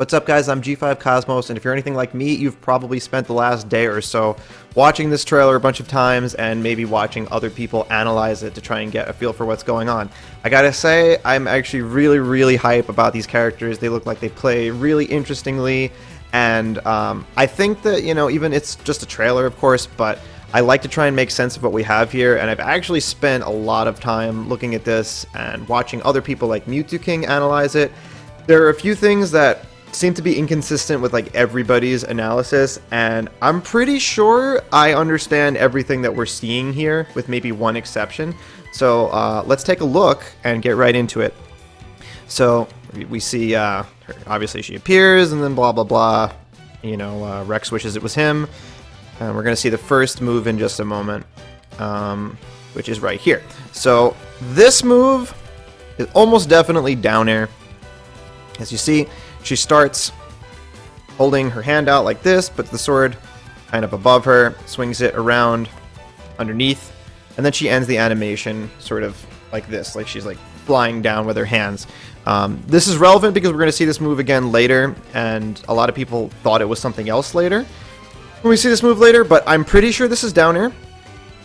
What's up, guys? I'm G5 Cosmos, and if you're anything like me, you've probably spent the last day or so watching this trailer a bunch of times and maybe watching other people analyze it to try and get a feel for what's going on. I gotta say, I'm actually really hype about these characters. They look like they play really interestingly, and I think that, you know, even it's just a trailer, of course, but I like to try and make sense of what we have here, and I've actually spent a lot of time looking at this and watching other people like Mewtwo King analyze it. There are a few things that seem to be inconsistent with like everybody's analysis, and I'm pretty sure I understand everything that we're seeing here with maybe one exception. So let's take a look and get right into it. So we see obviously she appears and then blah blah blah, you know, Rex wishes it was him, and we're gonna see the first move in just a moment, which is right here. So this move is almost definitely down air. As you see, she starts holding her hand out like this, puts the sword kind of above her, swings it around underneath, and then she ends the animation sort of like this, like she's like flying down with her hands. This is relevant because we're going to see this move again later, and a lot of people thought it was something else later when we see this move later, but I'm pretty sure this is down air.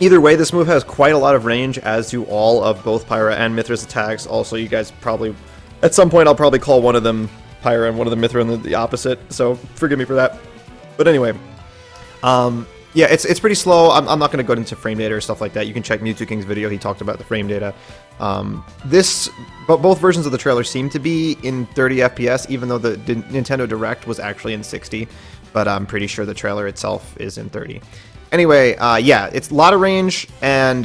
Either way, this move has quite a lot of range, as do all of both Pyra and Mythra's attacks. Also, you guys probably, at some point, I'll probably call one of them Pyra and one of the Mythra and the opposite, so forgive me for that. But anyway, yeah, it's pretty slow. I'm not going to go into frame data or stuff like that. You can check Mewtwo King's video. He talked about the frame data. But both versions of the trailer seem to be in 30 FPS, even though the Nintendo Direct was actually in 60. But I'm pretty sure the trailer itself is in 30. Anyway, yeah, it's a lot of range, and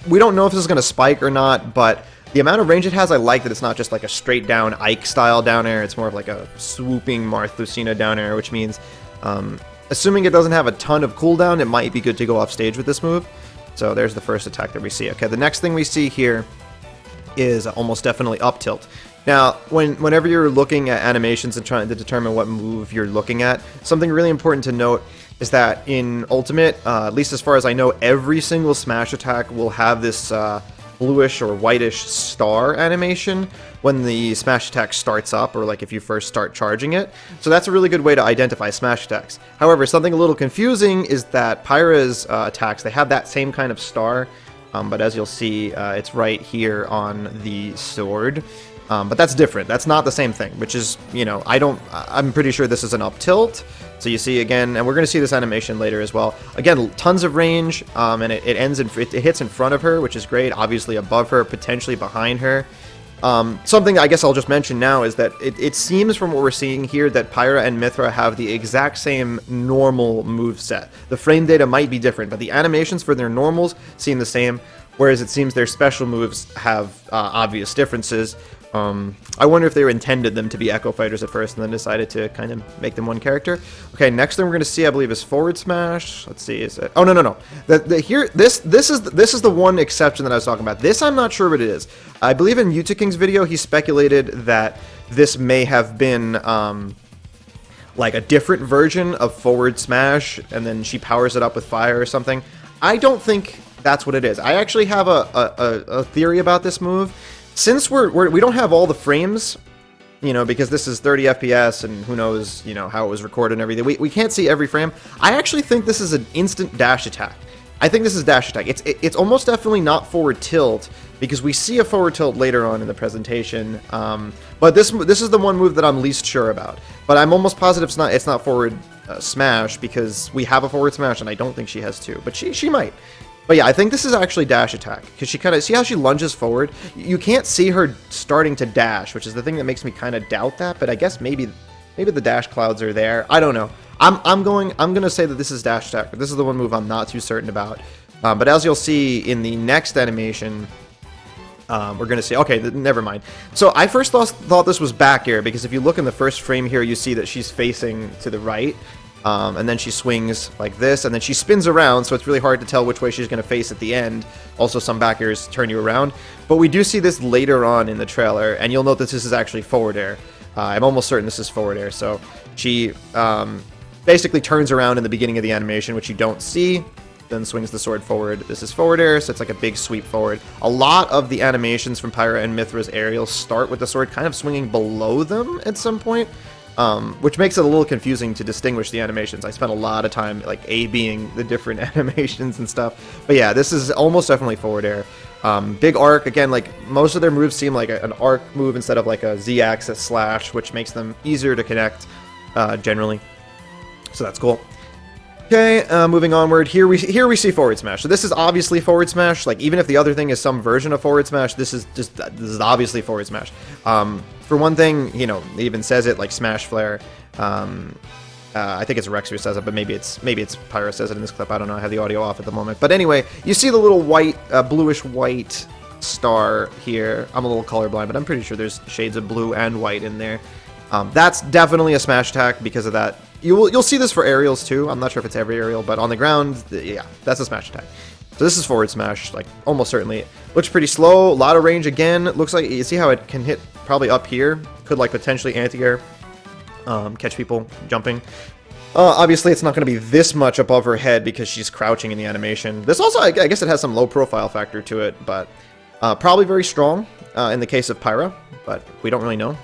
we don't know if this is going to spike or not, but the amount of range it has, I like that it's not just like a straight down Ike style down air. It's more of like a swooping Marthusina down air, which means, assuming it doesn't have a ton of cooldown, it might be good to go off stage with this move. So there's the first attack that we see. Okay, the next thing we see here is almost definitely up tilt. Now, whenever you're looking at animations and trying to determine what move you're looking at, something really important to note is that in Ultimate, at least as far as I know, every single smash attack will have this bluish or whitish star animation when the smash attack starts up, or like if you first start charging it. So that's a really good way to identify smash attacks. However, something a little confusing is that Pyra's attacks, they have that same kind of star, but as you'll see, it's right here on the sword. But that's different. That's not the same thing, which is, you know, I'm pretty sure this is an up tilt. So you see again, and we're going to see this animation later as well. Again, tons of range, and it hits in front of her, which is great. Obviously above her, potentially behind her. Something I guess I'll just mention now is that it seems from what we're seeing here that Pyra and Mythra have the exact same normal move set. The frame data might be different, but the animations for their normals seem the same, whereas it seems their special moves have obvious differences. I wonder if they intended them to be Echo Fighters at first and then decided to kind of make them one character. Okay, next thing we're going to see, I believe, is forward smash. Let's see, is it? Oh, no. This is the one exception that I was talking about. This I'm not sure what it is. I believe in Mewtwo King's video, he speculated that this may have been like a different version of forward smash, and then she powers it up with fire or something. I don't think that's what it is. I actually have a theory about this move. Since we don't have all the frames, you know, because this is 30 FPS and who knows, you know, how it was recorded and everything, we can't see every frame. I actually think this is an instant dash attack. I think this is dash attack. It's almost definitely not forward tilt, because we see a forward tilt later on in the presentation. But this is the one move that I'm least sure about. But I'm almost positive it's not forward smash, because we have a forward smash and I don't think she has two, but she might. But yeah, I think this is actually dash attack, because she kind of, see how she lunges forward? You can't see her starting to dash, which is the thing that makes me kind of doubt that, but I guess maybe the dash clouds are there. I don't know. I'm going to say that this is dash attack, but this is the one move I'm not too certain about. But as you'll see in the next animation, we're going to see, okay, never mind. So I first thought this was back air, because if you look in the first frame here, you see that she's facing to the right. And then she swings like this, and then she spins around, so it's really hard to tell which way she's going to face at the end. Also, some back airs turn you around. But we do see this later on in the trailer, and you'll note that this is actually forward air. I'm almost certain this is forward air. So she basically turns around in the beginning of the animation, which you don't see, then swings the sword forward. This is forward air, so it's like a big sweep forward. A lot of the animations from Pyra and Mythra's aerials start with the sword kind of swinging below them at some point. which makes it a little confusing to distinguish the animations. I spent a lot of time like A-Bing the different animations and stuff. But yeah, this is almost definitely forward air. Big arc, again, like most of their moves seem like an arc move instead of like a Z-axis slash, which makes them easier to connect generally. So that's cool. Okay, moving onward. Here we see forward smash. So this is obviously forward smash. Like even if the other thing is some version of forward smash, this is obviously forward smash. For one thing, you know, it even says it like smash flare. I think it's Rex who says it, but maybe it's Pyra says it in this clip. I don't know. I have the audio off at the moment. But anyway, you see the little white, bluish white star here. I'm a little colorblind, but I'm pretty sure there's shades of blue and white in there. That's definitely a smash attack because of that. You'll see this for aerials too. I'm not sure if it's every aerial, but on the ground, yeah, that's a smash attack. So this is forward smash, like almost certainly. Looks pretty slow, a lot of range again. Looks like you see how it can hit probably up here. Could like potentially anti-air, catch people jumping. Obviously, it's not going to be this much above her head because she's crouching in the animation. This also, I guess it has some low profile factor to it, but probably very strong in the case of Pyra, but we don't really know.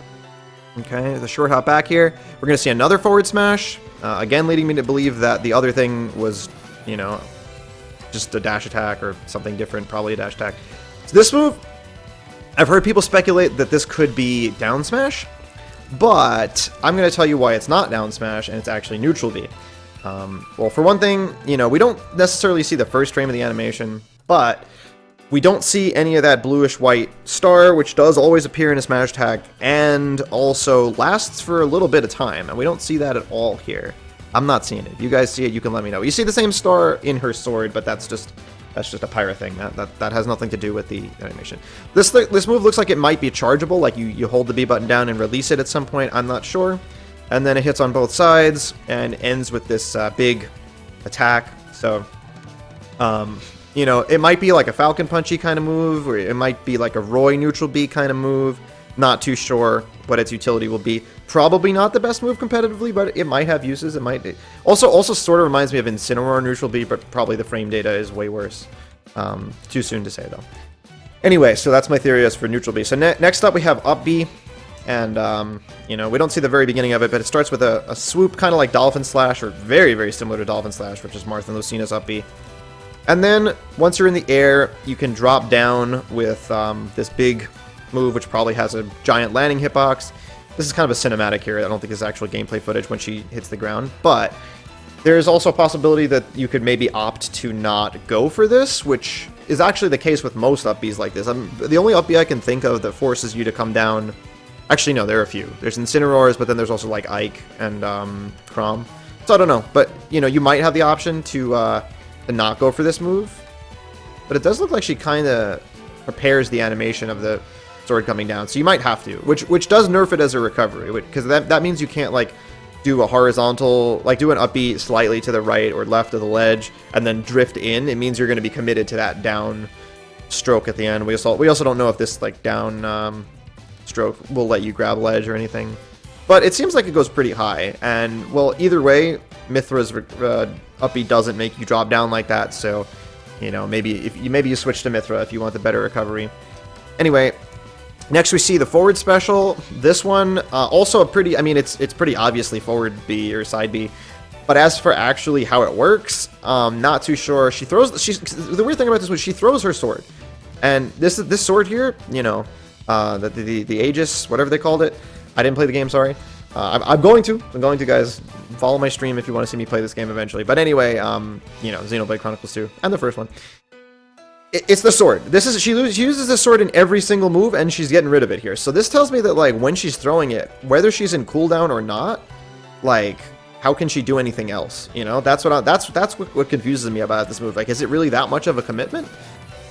Okay, the short hop back here. We're going to see another forward smash. Again, leading me to believe that the other thing was, you know, just a dash attack or something different, probably a dash attack. So this move, I've heard people speculate that this could be down smash, but I'm going to tell you why it's not down smash and it's actually neutral B. Well, for one thing, you know, we don't necessarily see the first frame of the animation, but we don't see any of that bluish-white star, which does always appear in a smash attack, and also lasts for a little bit of time, and we don't see that at all here. I'm not seeing it. If you guys see it, you can let me know. You see the same star in her sword, but that's just a Pyra thing. That has nothing to do with the animation. This move looks like it might be chargeable, like you hold the B button down and release it at some point. I'm not sure. And then it hits on both sides and ends with this big attack. So, you know, it might be like a Falcon Punchy kind of move, or it might be like a Roy neutral B kind of move. Not too sure what its utility will be. Probably not the best move competitively, but it might have uses. It might also sort of reminds me of Incineroar neutral B, but probably the frame data is way worse. Too soon to say though. Anyway, so that's my theory as for neutral B. So next up we have up B, and you know, we don't see the very beginning of it, but it starts with a swoop, kind of like Dolphin Slash, or very, very similar to Dolphin Slash, which is Martha and Lucina's up B. And then once you're in the air, you can drop down with this big move, which probably has a giant landing hitbox. This is kind of a cinematic here. I don't think it's actual gameplay footage when she hits the ground, but there's also a possibility that you could maybe opt to not go for this, which is actually the case with most up Bs like this. The only up B I can think of that forces you to come down... Actually, no, there are a few. There's Incineroars, but then there's also like Ike and Chrom. So I don't know, but you know, you might have the option to not go for this move. But it does look like she kind of prepares the animation of the sword coming down, so you might have to, which does nerf it as a recovery, because that means you can't like do a horizontal, like do an up B slightly to the right or left of the ledge and then drift in. It means you're going to be committed to that down stroke at the end. We also don't know if this like down stroke will let you grab ledge or anything, but it seems like it goes pretty high. And well, either way, Mythra's up B doesn't make you drop down like that, so you know, maybe you switch to Mythra if you want the better recovery. Anyway, next we see the forward special. This one also a pretty, I mean, it's pretty obviously forward B or side B, but as for actually how it works, not too sure. The weird thing about this was she throws her sword, and this sword here, you know, the Aegis, whatever they called it. I didn't play the game, sorry. I'm going to, guys. Follow my stream if you want to see me play this game eventually. But anyway, you know, Xenoblade Chronicles 2 and the first one. It's the sword. She uses this sword in every single move, and she's getting rid of it here. So this tells me that like when she's throwing it, whether she's in cooldown or not, like how can she do anything else? You know, that's what confuses me about this move. Like, is it really that much of a commitment?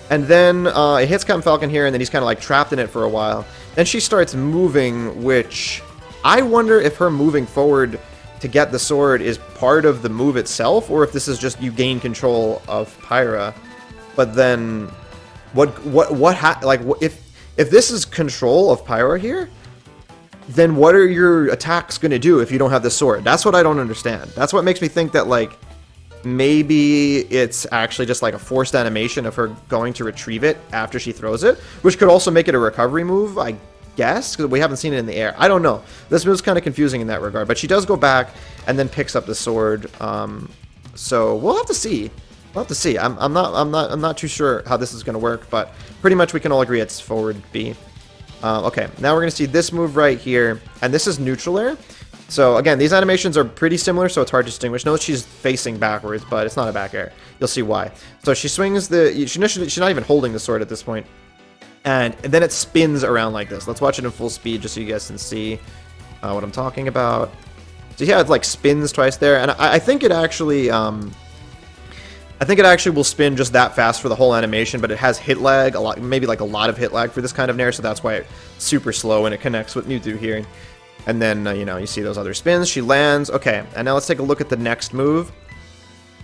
And then it hits Captain Falcon here, and then he's kind of like trapped in it for a while. Then she starts moving, which I wonder if her moving forward to get the sword is part of the move itself, or if this is just you gain control of Pyra. But then, if this is control of Pyra here, then what are your attacks going to do if you don't have the sword? That's what I don't understand. That's what makes me think that like maybe it's actually just like a forced animation of her going to retrieve it after she throws it, which could also make it a recovery move. I guess, because we haven't seen it in the air. I don't know. This move's kind of confusing in that regard, but she does go back and then picks up the sword. So we'll have to see. We'll have to see. I'm not too sure how this is going to work, but pretty much we can all agree it's forward B. Okay, now we're going to see this move right here, and this is neutral air. So again, these animations are pretty similar, so it's hard to distinguish. Notice she's facing backwards, but it's not a back air. You'll see why. So she swings she's not even holding the sword at this point. And then it spins around like this. Let's watch it in full speed just so you guys can see what I'm talking about. So yeah, it like spins twice there, and I think it actually will spin just that fast for the whole animation, but it has hit lag, maybe like a lot of hit lag for this kind of nair, so that's why it's super slow when it connects with Mewtwo here. And then, you see those other spins. She lands. Okay, and now let's take a look at the next move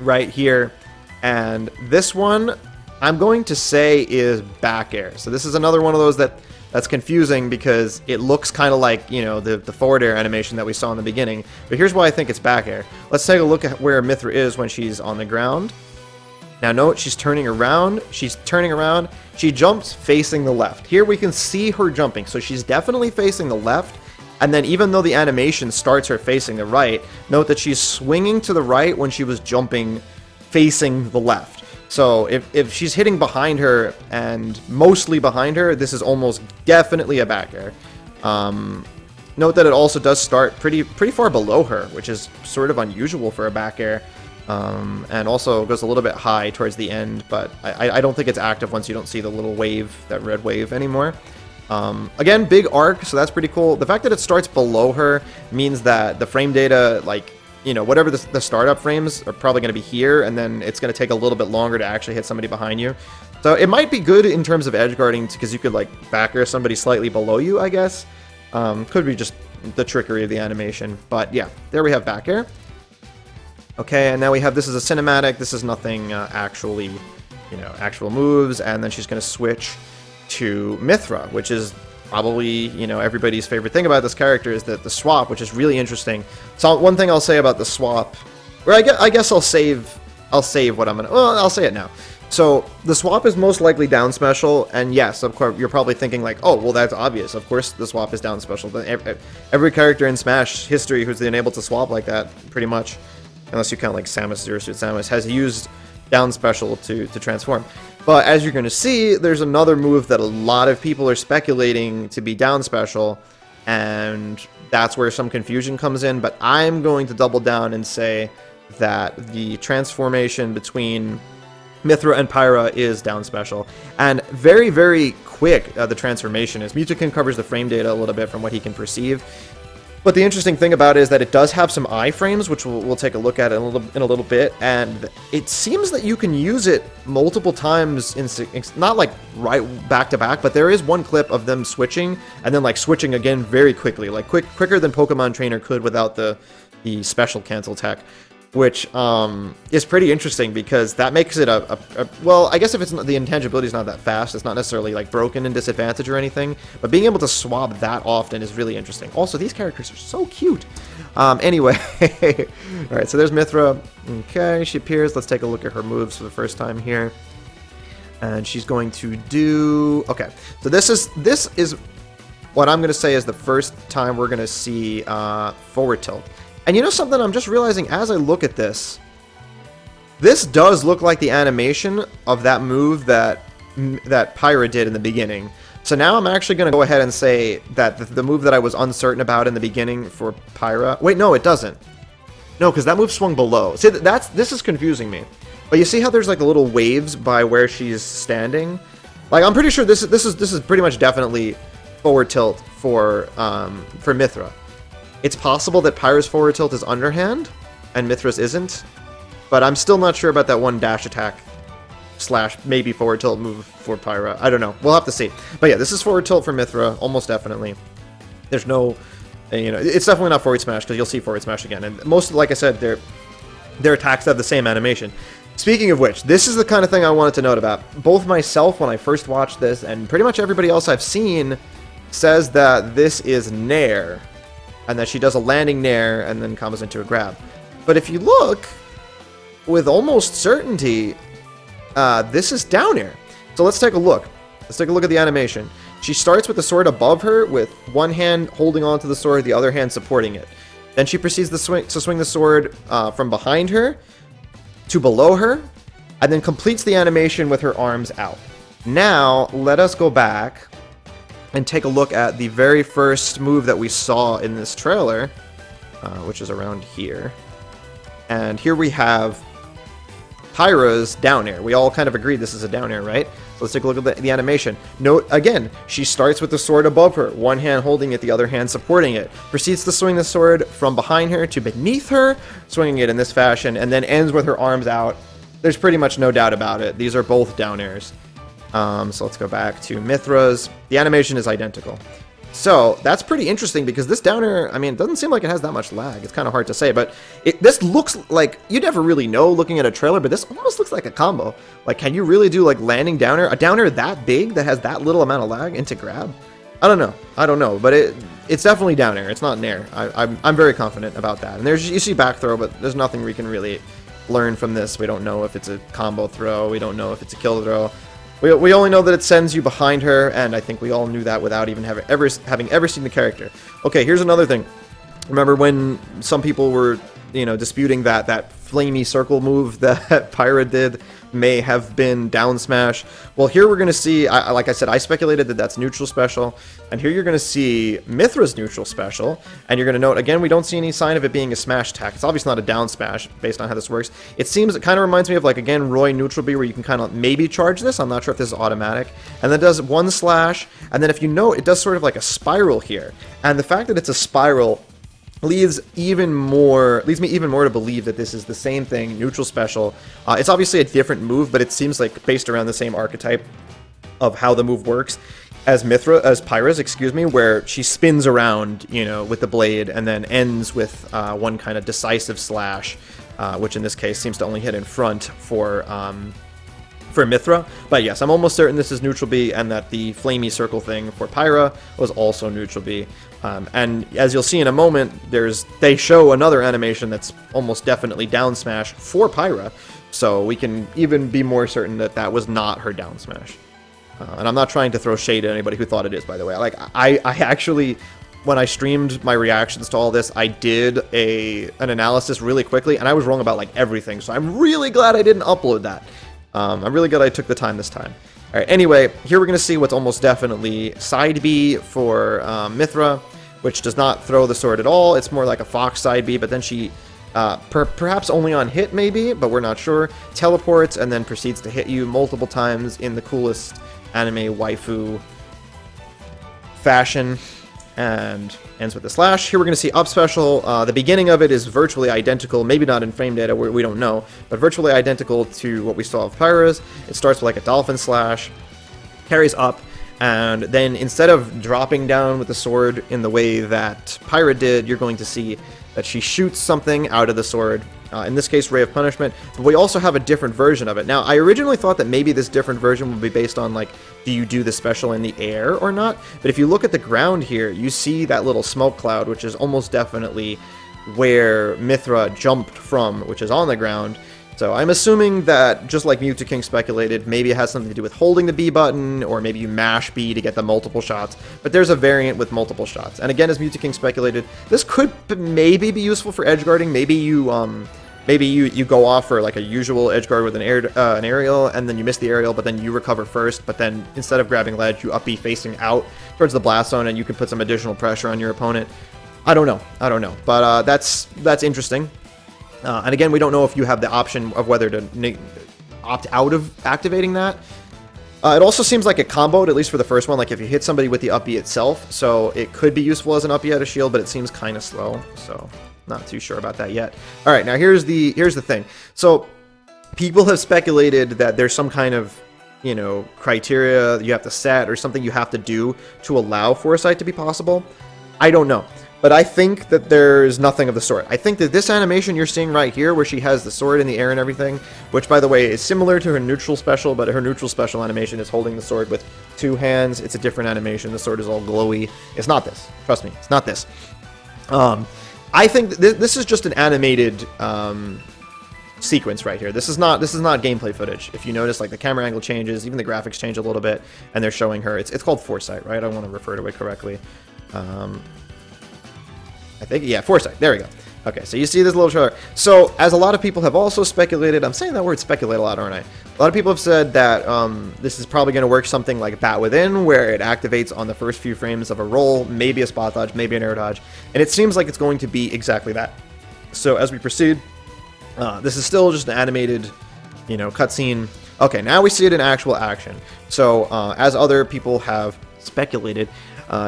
right here. And this one, I'm going to say is back air. So this is another one of those that's confusing because it looks kind of like, the forward air animation that we saw in the beginning. But here's why I think it's back air. Let's take a look at where Mythra is when she's on the ground. Now note, she's turning around. She's turning around. She jumps facing the left. Here we can see her jumping. So she's definitely facing the left. And then even though the animation starts her facing the right, note that she's swinging to the right when she was jumping facing the left. So if she's hitting behind her and mostly behind her, this is almost definitely a back air. Note that it also does start pretty far below her, which is sort of unusual for a back air. And also goes a little bit high towards the end, but I don't think it's active once you don't see the little wave, that red wave anymore. Again, big arc, so that's pretty cool. The fact that it starts below her means that the frame data, whatever the startup frames are probably going to be here, and then it's going to take a little bit longer to actually hit somebody behind you. So it might be good in terms of edge guarding, because you could back air somebody slightly below you, I guess. Could be just the trickery of the animation, but yeah, there we have back air. Okay, and now we have, this is a cinematic. This is nothing actual moves, and then she's going to switch to Mythra, which is probably, everybody's favorite thing about this character is that the swap, which is really interesting. So one thing I'll say about the swap, or I guess I'll save what I'm gonna, well, I'll say it now. So the swap is most likely down special, and yes, of course, you're probably thinking oh, well, that's obvious. Of course the swap is down special. Every character in Smash history who's been able to swap like that, pretty much, unless you count Samus, Zero Suit Samus, has used down special to transform. But as you're going to see, there's another move that a lot of people are speculating to be down special, and that's where some confusion comes in. But I'm going to double down and say that the transformation between Mythra and Pyra is down special. And very, very quick, the transformation is. Mewtwo covers the frame data a little bit from what he can perceive. But the interesting thing about it is that it does have some iframes, which we'll take a look at in a little bit, and it seems that you can use it multiple times, not right back to back, but there is one clip of them switching, and then switching again very quickly, quicker than Pokemon Trainer could without the special cancel tech, which is pretty interesting because that makes it well, I guess if the intangibility is not that fast, it's not necessarily broken and disadvantage or anything, but being able to swap that often is really interesting. Also, these characters are so cute. Anyway, all right, so there's Mythra. Okay, she appears. Let's take a look at her moves for the first time here, and she's going to do. Okay, so this is what I'm going to say is the first time we're going to see forward tilt. And you know something, I'm just realizing as I look at this does look like the animation of that move that Pyra did in the beginning. So now I'm actually going to go ahead and say that the move that I was uncertain about in the beginning for Pyra... Wait, no, it doesn't. No, because that move swung below. See, this is confusing me. But you see how there's little waves by where she's standing? I'm pretty sure this is pretty much definitely forward tilt for Mythra. It's possible that Pyra's forward tilt is underhand, and Mythra's isn't, but I'm still not sure about that one dash attack / maybe forward tilt move for Pyra. I don't know. We'll have to see. But yeah, this is forward tilt for Mythra, almost definitely. There's no, it's definitely not forward smash, because you'll see forward smash again. And most, like I said, their attacks have the same animation. Speaking of which, this is the kind of thing I wanted to note about. Both myself, when I first watched this, and pretty much everybody else I've seen, says that this is Nair, and that she does a landing Nair and then combos into a grab. But if you look, with almost certainty, this is down air. So let's take a look. Let's take a look at the animation. She starts with the sword above her, with one hand holding onto the sword, the other hand supporting it. Then she proceeds to swing the sword from behind her to below her, and then completes the animation with her arms out. Now, let us go back and take a look at the very first move that we saw in this trailer, which is around here. And here we have Pyra's down air. We all kind of agreed this is a down air, right? So let's take a look at the animation. Note, again, she starts with the sword above her, one hand holding it, the other hand supporting it. Proceeds to swing the sword from behind her to beneath her, swinging it in this fashion, and then ends with her arms out. There's pretty much no doubt about it. These are both down airs. So let's go back to Mythra's. The animation is identical. So that's pretty interesting because this down air, I mean, it doesn't seem like it has that much lag. It's kind of hard to say, but this looks like, you never really know looking at a trailer, but this almost looks like a combo. Like, can you really do like landing down air, a down air that big that has that little amount of lag into grab? I don't know, but it's definitely down air. It's not an air. I'm very confident about that. And you see back throw, but there's nothing we can really learn from this. We don't know if it's a combo throw. We don't know if it's a kill throw. We only know that it sends you behind her, and I think we all knew that without even having ever seen the character. Okay, here's another thing. Remember when some people were, disputing that flamey circle move that Pyra did may have been down smash? Well, here we're going to see, like I said, I speculated that that's neutral special, and here you're going to see Mythra's neutral special, and you're going to note, again, we don't see any sign of it being a smash attack. It's obviously not a down smash based on how this works. It kind of reminds me of, like, again, Roy neutral B, where you can kind of maybe charge this. I'm not sure if this is automatic. And then it does one slash, and then if you note, it does sort of like a spiral here. And the fact that it's a spiral leads me even more to believe that this is the same thing, neutral special. It's obviously a different move, but it seems like based around the same archetype of how the move works as Pyra's, where she spins around, with the blade and then ends with one kind of decisive slash, which in this case seems to only hit in front for Mythra. But yes, I'm almost certain this is neutral B, and that the flamey circle thing for Pyra was also neutral B. And as you'll see in a moment, they show another animation that's almost definitely down smash for Pyra, so we can even be more certain that that was not her down smash. And I'm not trying to throw shade at anybody who thought it is, by the way. Like, I actually, when I streamed my reactions to all this, I did an analysis really quickly, and I was wrong about like everything, so I'm really glad I didn't upload that. I'm really glad I took the time this time. All right, anyway, here we're going to see what's almost definitely side B for Mythra, which does not throw the sword at all. It's more like a fox side B, but then she, perhaps only on hit maybe, but we're not sure, teleports and then proceeds to hit you multiple times in the coolest anime waifu fashion, and ends with a slash. Here we're going to see up special. The beginning of it is virtually identical, maybe not in frame data, we don't know, but virtually identical to what we saw of Pyra's. It starts with like a dolphin slash, carries up, and then instead of dropping down with the sword in the way that Pyra did, you're going to see that she shoots something out of the sword. In this case, Ray of Punishment. But we also have a different version of it. Now, I originally thought that maybe this different version would be based on, like, do you do the special in the air or not? But if you look at the ground here, you see that little smoke cloud, which is almost definitely where Mythra jumped from, which is on the ground. So I'm assuming that, just like Mewtwo King speculated, maybe it has something to do with holding the B button, or maybe you mash B to get the multiple shots, but there's a variant with multiple shots. And again, as Mewtwo King speculated, this could maybe be useful for edge guarding. Maybe you go off for like a usual edge guard with an aerial, and then you miss the aerial, but then you recover first, but then instead of grabbing ledge, you up B facing out towards the blast zone, and you can put some additional pressure on your opponent. I don't know, but that's interesting. And again, we don't know if you have the option of whether to opt out of activating that. It also seems like a comboed, at least for the first one, like if you hit somebody with the up B itself, so it could be useful as an up B out of shield, but it seems kind of slow, so not too sure about that yet. All right, now here's the thing. So people have speculated that there's some kind of, criteria you have to set or something you have to do to allow Foresight to be possible. I don't know. But I think that there's nothing of the sort. I think that this animation you're seeing right here, where she has the sword in the air and everything, which, by the way, is similar to her neutral special, but her neutral special animation is holding the sword with two hands. It's a different animation. The sword is all glowy. It's not this. Trust me, it's not this. I think this is just an animated sequence right here. This is not gameplay footage. If you notice, like, the camera angle changes, even the graphics change a little bit, and they're showing her. It's called foresight, right? I want to refer to it correctly. I think, yeah, foresight. There we go. Okay, so you see this little trailer. So, as a lot of people have also speculated, I'm saying that word speculate a lot, aren't I? A lot of people have said that this is probably going to work something like Bat Within, where it activates on the first few frames of a roll, maybe a spot dodge, maybe an air dodge, and it seems like it's going to be exactly that. So, as we proceed, this is still just an animated, you know, cutscene. Okay, now we see it in actual action. So, as other people have speculated,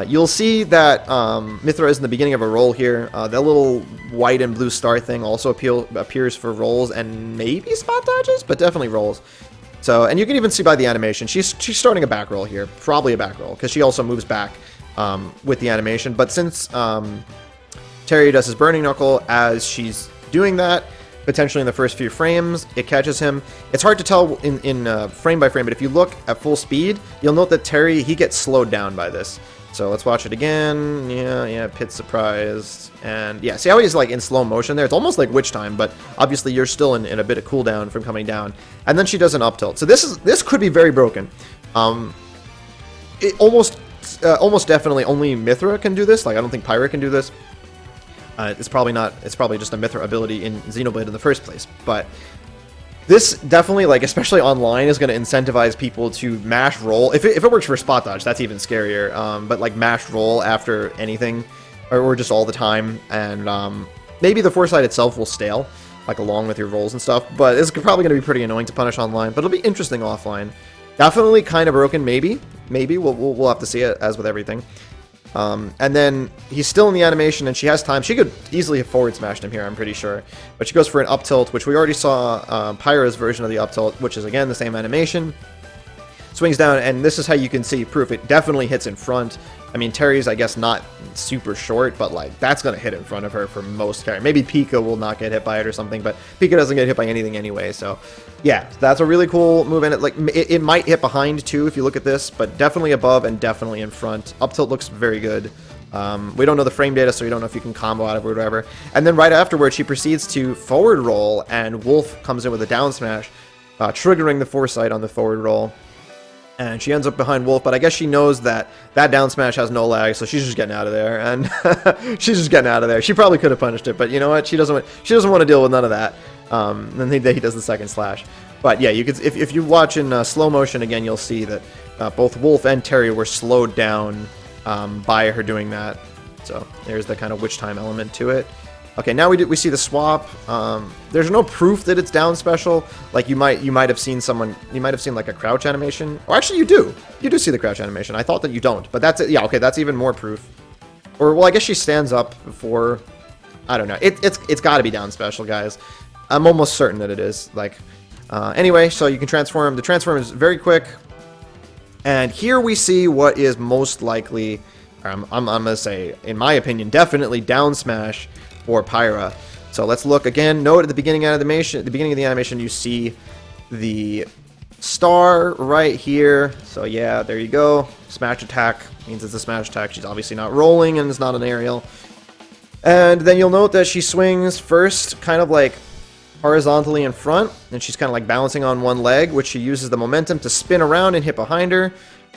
you'll see that Mythra is in the beginning of a roll here. That little white and blue star thing also appears for rolls and maybe spot dodges, but definitely rolls. So, and you can even see by the animation, she's starting a back roll here, probably a back roll, because she also moves back with the animation. But since Terry does his Burning Knuckle as she's doing that, potentially in the first few frames, it catches him. It's hard to tell in frame by frame, but if you look at full speed, you'll note that Terry, he gets slowed down by this. So let's watch it again. Yeah, Pit surprised. And yeah, see how he's like in slow motion there? It's almost like Witch Time, but obviously you're still in a bit of cooldown from coming down. And then she does an up tilt. So this could be very broken. It almost definitely only Mythra can do this. Like, I don't think Pyra can do this. It's probably just a Mythra ability in Xenoblade in the first place. But this definitely, like, especially online, is going to incentivize people to mash roll. If it works for spot dodge, that's even scarier. But like mash roll after anything, or just all the time, and maybe the foresight itself will stale, like along with your rolls and stuff. But it's probably going to be pretty annoying to punish online. But it'll be interesting offline. Definitely kind of broken. Maybe we'll have to see it, as with everything. And then he's still in the animation, and she has time. She could easily have forward smashed him here, I'm pretty sure. But she goes for an up tilt, which we already saw Pyra's version of the up tilt, which is, again, the same animation. Swings down, and this is how you can see proof. It definitely hits in front. I mean, Terry's, I guess, not super short, but, like, that's going to hit in front of her for most characters. Maybe Pika will not get hit by it or something, but Pika doesn't get hit by anything anyway, so yeah, that's a really cool move, and it might hit behind, too, if you look at this, but definitely above and definitely in front. Up tilt looks very good. We don't know the frame data, so we don't know if you can combo out of it or whatever. And then right afterwards, she proceeds to forward roll, and Wolf comes in with a down smash, triggering the foresight on the forward roll. And she ends up behind Wolf, but I guess she knows that down smash has no lag, so she's just getting out of there. And she's just getting out of there. She probably could have punished it, but you know what? She doesn't want to deal with none of that. Then he does the second slash. But yeah, you could if you watch in slow motion again, you'll see that both Wolf and Terry were slowed down by her doing that. So there's the kind of Witch Time element to it. Okay, now we see the swap. There's no proof that it's down special. Like you might have seen like a crouch animation. Or actually, you do see the crouch animation. I thought that you don't, but that's it. Yeah, okay, that's even more proof. Or well, I guess she stands up before. I don't know. It's got to be down special, guys. I'm almost certain that it is. Like, anyway, so you can transform. The transform is very quick. And here we see what is most likely. I'm gonna say, in my opinion, definitely down smash for Pyra. So let's look again. Note at the beginning of the animation, you see the star right here. So yeah, there you go. Smash attack means it's a smash attack. She's obviously not rolling and it's not an aerial. And then you'll note that she swings first, kind of like horizontally in front, and she's kind of like balancing on one leg, which she uses the momentum to spin around and hit behind her.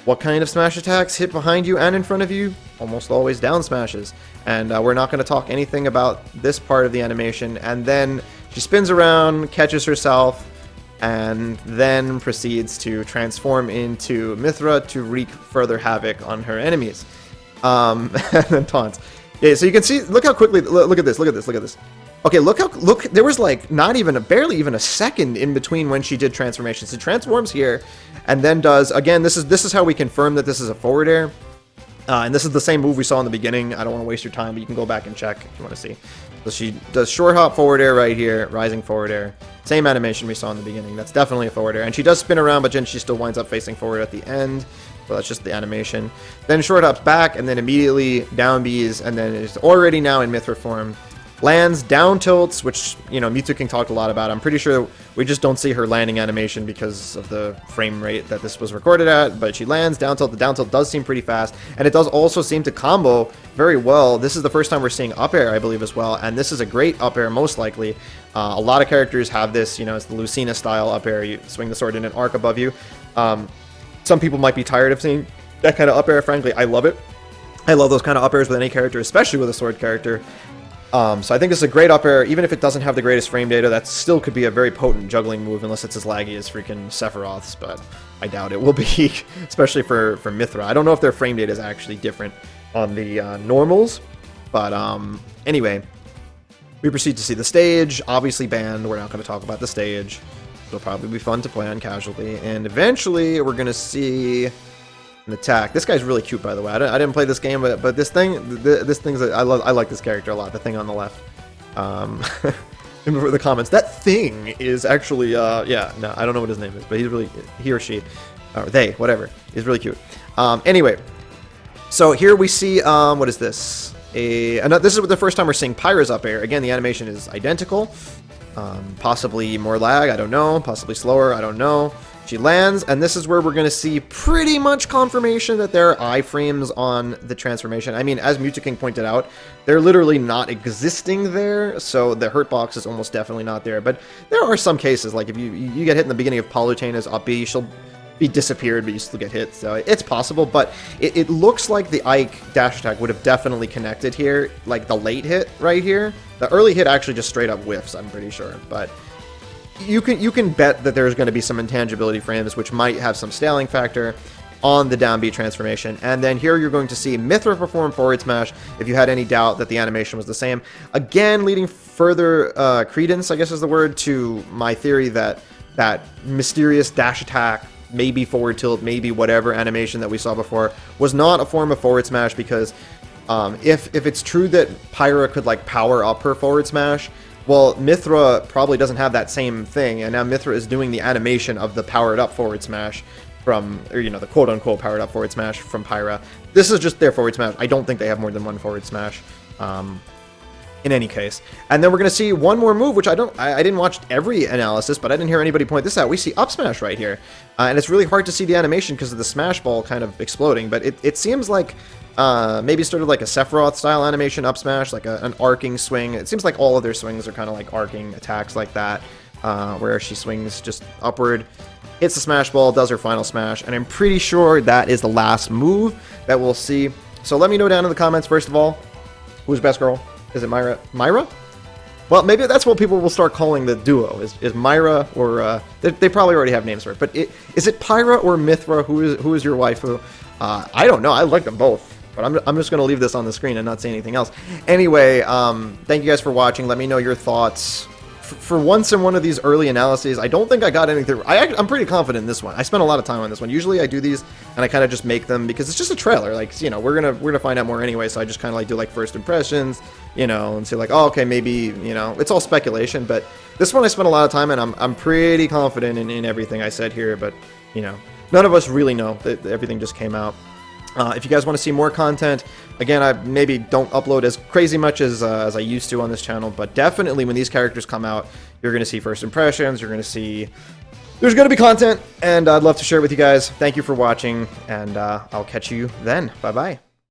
What kind of smash attacks hit behind you and in front of you? Almost always down smashes. And we're not going to talk anything about this part of the animation. And then she spins around, catches herself, and then proceeds to transform into Mythra to wreak further havoc on her enemies. And then taunts. Yeah, so you can see, look how quickly, look at this. Okay, look, there was like barely even a second in between when she did transformations. She transforms here, and then does, again, this is how we confirm that this is a forward air. And this is the same move we saw in the beginning. I don't want to waste your time, but you can go back and check if you want to see. So she does short hop forward air right here, rising forward air. Same animation we saw in the beginning. That's definitely a forward air. And she does spin around, but then she still winds up facing forward at the end. So that's just the animation. Then short hops back, and then immediately down Bs, and then it's already now in Mythra form. lands, down tilts, which, you know, Mewtwo King talked a lot about. I'm pretty sure we just don't see her landing animation because of the frame rate that this was recorded at, but she lands, down tilt. The down tilt does seem pretty fast, and it does also seem to combo very well. This is the first time we're seeing up air, I believe, as well, and this is a great up air, most likely. A lot of characters have this, you know, it's the Lucina style up air. You swing the sword in an arc above you. Some people might be tired of seeing that kind of up air. Frankly, I love it. I love those kind of up airs with any character, especially with a sword character. So I think this is a great up air. Even if it doesn't have the greatest frame data, that still could be a very potent juggling move, unless it's as laggy as freaking Sephiroth's, but I doubt it will be, especially for Mythra. I don't know if their frame data is actually different on the normals, but anyway, we proceed to see the stage. Obviously banned. We're not going to talk about the stage. It'll probably be fun to play on casually, and eventually we're going to see an attack. This guy's really cute, by the way. I didn't play this game, but this thing's I like this character a lot. The thing on the left. Remember the comments. That thing is actually yeah, no, I don't know what his name is, but he or she, or they, whatever, is really cute. Anyway, so here we see what is this? This is the first time we're seeing Pyra's up air. Again, the animation is identical. Possibly more lag, I don't know. Possibly slower, I don't know. She lands, and this is where we're going to see pretty much confirmation that there are iframes on the transformation. I mean, as Mewtwo King pointed out, they're literally not existing there, so the hurt box is almost definitely not there. But there are some cases, like if you get hit in the beginning of Palutena's up B, she'll be disappeared, but you still get hit, so it's possible. But it looks like the Ike dash attack would have definitely connected here, like the late hit right here. The early hit actually just straight up whiffs, I'm pretty sure, but you can bet that there's going to be some intangibility frames which might have some scaling factor on the down B transformation. And then here you're going to see Mythra perform forward smash if you had any doubt that the animation was the same. Again, leading further credence, I guess is the word, to my theory that that mysterious dash attack, maybe forward tilt, maybe whatever animation that we saw before was not a form of forward smash, because if it's true that Pyra could like power up her forward smash, well, Mythra probably doesn't have that same thing, and now Mythra is doing the animation of the powered up forward smash from, or, you know, the quote unquote powered up forward smash from Pyra. This is just their forward smash. I don't think they have more than one forward smash. In any case, and then we're going to see one more move, which I didn't watch every analysis, but I didn't hear anybody point this out. We see up smash right here, and it's really hard to see the animation because of the smash ball kind of exploding, but it seems like maybe started like a Sephiroth style animation up smash, like an arcing swing. It seems like all of their swings are kind of like arcing attacks like that, where she swings just upward, hits the smash ball, does her final smash, and I'm pretty sure that is the last move that we'll see. So let me know down in the comments, first of all, who's best girl? Is it Myra? Myra? Well, maybe that's what people will start calling the duo, is Myra, or they probably already have names for it, but is it Pyra or Mythra? Who is your waifu? I don't know. I like them both, but I'm just going to leave this on the screen and not say anything else. Anyway, thank you guys for watching. Let me know your thoughts. For once in one of these early analyses, I don't think I got anything. I'm pretty confident in this one. I spent a lot of time on this one. Usually I do these and I kind of just make them because it's just a trailer. Like, you know, we're gonna find out more anyway. So I just kind of like do like first impressions, you know, and say like, oh, okay, maybe, you know, it's all speculation. But this one I spent a lot of time, and I'm pretty confident in everything I said here. But, you know, none of us really know that everything just came out. If you guys want to see more content, again, I maybe don't upload as crazy much as I used to on this channel, but definitely when these characters come out, you're going to see first impressions, you're going to see, there's going to be content, and I'd love to share it with you guys. Thank you for watching, and I'll catch you then. Bye-bye.